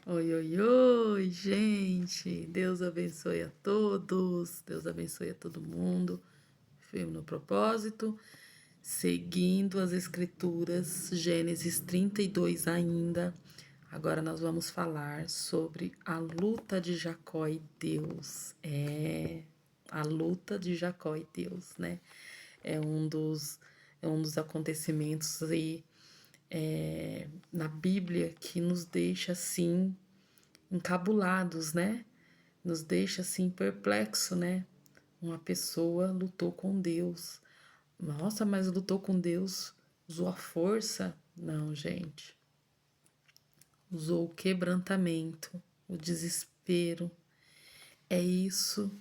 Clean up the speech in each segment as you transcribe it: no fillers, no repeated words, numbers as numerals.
Oi, oi, oi, gente. Deus abençoe a todos. Deus abençoe a todo mundo. Firme no propósito. Seguindo as escrituras, Gênesis 32 ainda. Agora nós vamos falar sobre a luta de Jacó e Deus. A luta de Jacó e Deus, né? É um dos, é um dos acontecimentos aí na Bíblia que nos deixa assim encabulados, né? Nos deixa assim perplexo, né? Uma pessoa lutou com Deus. Nossa, mas lutou com Deus, usou a força? Não, gente. Usou o quebrantamento, o desespero. É isso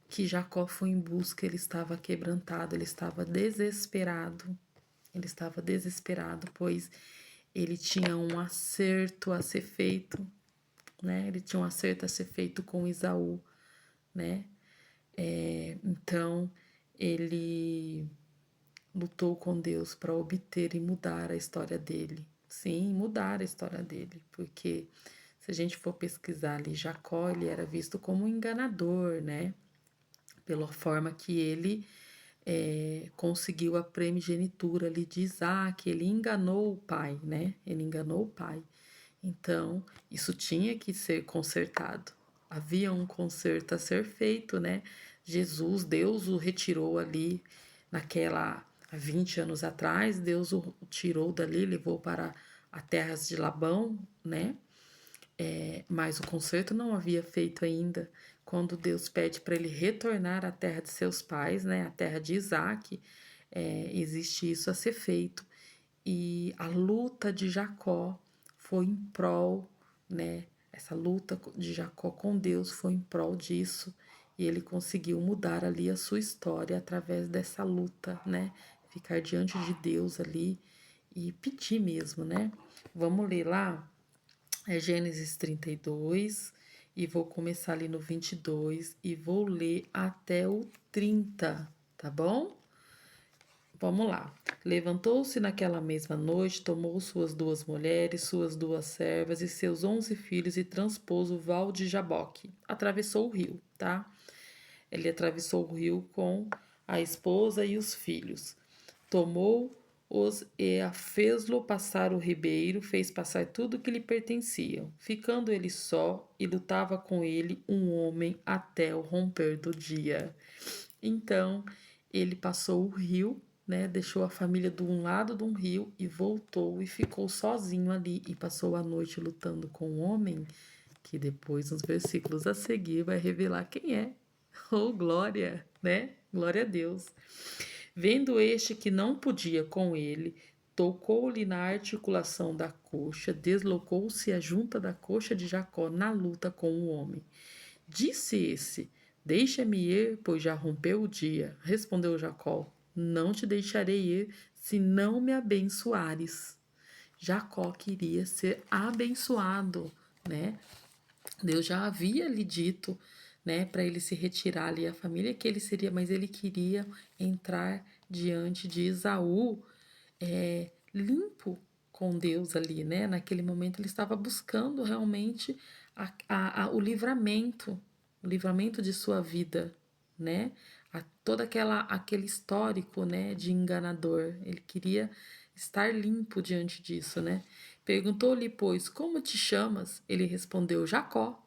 que Jacó foi em busca, ele estava quebrantado, ele estava desesperado. Ele estava desesperado, pois ele tinha um acerto a ser feito, né? Ele tinha um acerto a ser feito com Esaú, né? Então ele lutou com Deus para obter e mudar a história dele. Sim, mudar a história dele, porque se a gente for pesquisar ali, Jacó ele era visto como um enganador, né? Pela forma que ele conseguiu a primogenitura ali de Isaac, ele enganou o pai, né? Ele enganou o pai. Então, isso tinha que ser consertado. Havia um conserto a ser feito, né? Jesus, Deus o retirou ali há 20 anos atrás, Deus o tirou dali, levou para as terras de Labão, né? Mas o conserto não havia feito ainda. Quando Deus pede para ele retornar à terra de seus pais, né, a terra de Isaac, existe isso a ser feito. E a luta de Jacó foi em prol, né? Essa luta de Jacó com Deus foi em prol disso. E ele conseguiu mudar ali a sua história através dessa luta, né? Ficar diante de Deus ali e pedir mesmo, né? Vamos ler lá Gênesis 32 e vou começar ali no 22 e vou ler até o 30, tá bom? Vamos lá. Levantou-se naquela mesma noite, tomou suas 2 mulheres, suas 2 servas e seus 11 filhos e transpôs o val de Jaboque. Atravessou o rio, tá? Ele atravessou o rio com a esposa e os filhos. Tomou-os e a fez-lo passar o ribeiro, fez passar tudo que lhe pertencia. Ficando ele só, e lutava com ele um homem até o romper do dia. Então, ele passou o rio, né? Deixou a família de um lado de um rio e voltou e ficou sozinho ali e passou a noite lutando com um homem que depois, nos versículos a seguir, vai revelar quem é. Oh, glória, né? Glória a Deus. Vendo este que não podia com ele, tocou-lhe na articulação da coxa, deslocou-se a junta da coxa de Jacó na luta com o homem. Disse esse: Deixa-me ir, pois já rompeu o dia. Respondeu Jacó: Não te deixarei ir, se não me abençoares. Jacó queria ser abençoado, né? Deus já havia lhe dito, né, para ele se retirar ali a família que ele seria, mas ele queria entrar diante de Esaú limpo com Deus ali, né? Naquele momento ele estava buscando realmente o livramento de sua vida, né? Todo aquele histórico, né, de enganador. Ele queria estar limpo diante disso, né? Perguntou-lhe, pois, como te chamas? Ele respondeu, Jacó.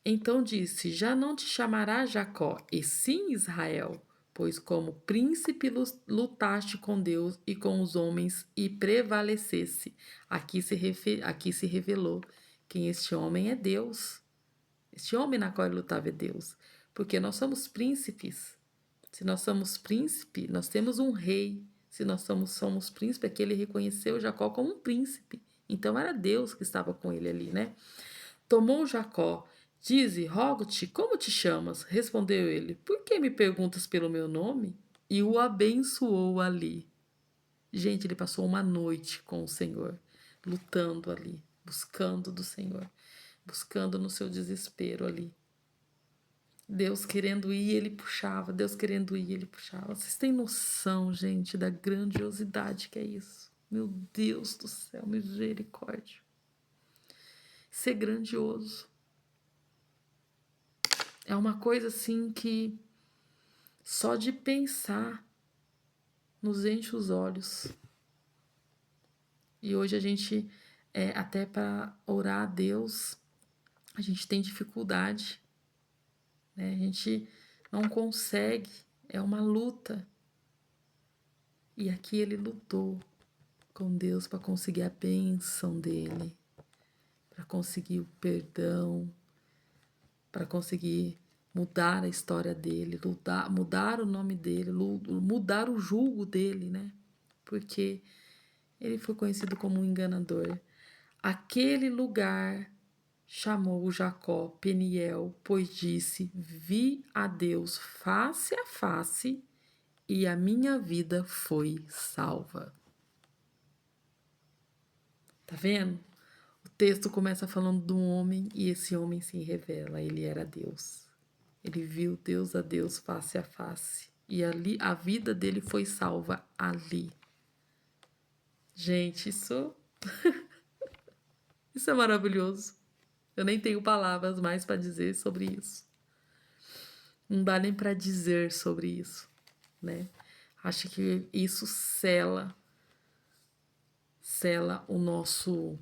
Então disse: Já não te chamará Jacó, e sim Israel, pois como príncipe lutaste com Deus e com os homens e prevalecesse. Aqui se revelou quem este homem é Deus. Este homem na qual ele lutava é Deus. Porque nós somos príncipes. Se nós somos príncipe, nós temos um rei. Se nós somos príncipe, aqui ele reconheceu Jacó como um príncipe. Então era Deus que estava com ele ali, né? Tomou Jacó. Dize, rogo-te, como te chamas? Respondeu ele, por que me perguntas pelo meu nome? E o abençoou ali. Gente, ele passou uma noite com o Senhor, lutando ali, buscando do Senhor, buscando no seu desespero ali. Deus querendo ir, ele puxava. Deus querendo ir, ele puxava. Vocês têm noção, gente, da grandiosidade que é isso? Meu Deus do céu, misericórdia. ser grandioso. É uma coisa assim que só de pensar nos enche os olhos. E hoje a gente, até para orar a Deus, a gente tem dificuldade, né? A gente não consegue, é uma luta. E aqui ele lutou com Deus para conseguir a bênção dele, para conseguir o perdão, para conseguir mudar a história dele, mudar o nome dele, mudar o julgo dele, né? Porque ele foi conhecido como um enganador. Aquele lugar chamou Jacó Peniel, pois disse: vi a Deus face a face e a minha vida foi salva. Tá vendo? O texto começa falando de um homem e esse homem se revela, ele era Deus. Ele viu Deus a Deus face a face. E ali a vida dele foi salva ali. Gente, isso é maravilhoso. Eu nem tenho palavras mais para dizer sobre isso. Não dá nem para dizer sobre isso, né? Acho que isso sela o nosso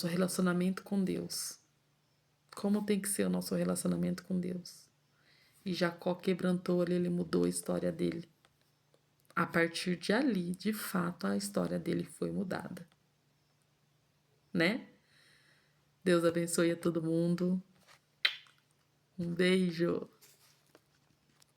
relacionamento com Deus. Como tem que ser o nosso relacionamento com Deus. E Jacó quebrantou ali, ele mudou a história dele. A partir de ali, de fato, a história dele foi mudada. Né? Deus abençoe a todo mundo. Um beijo.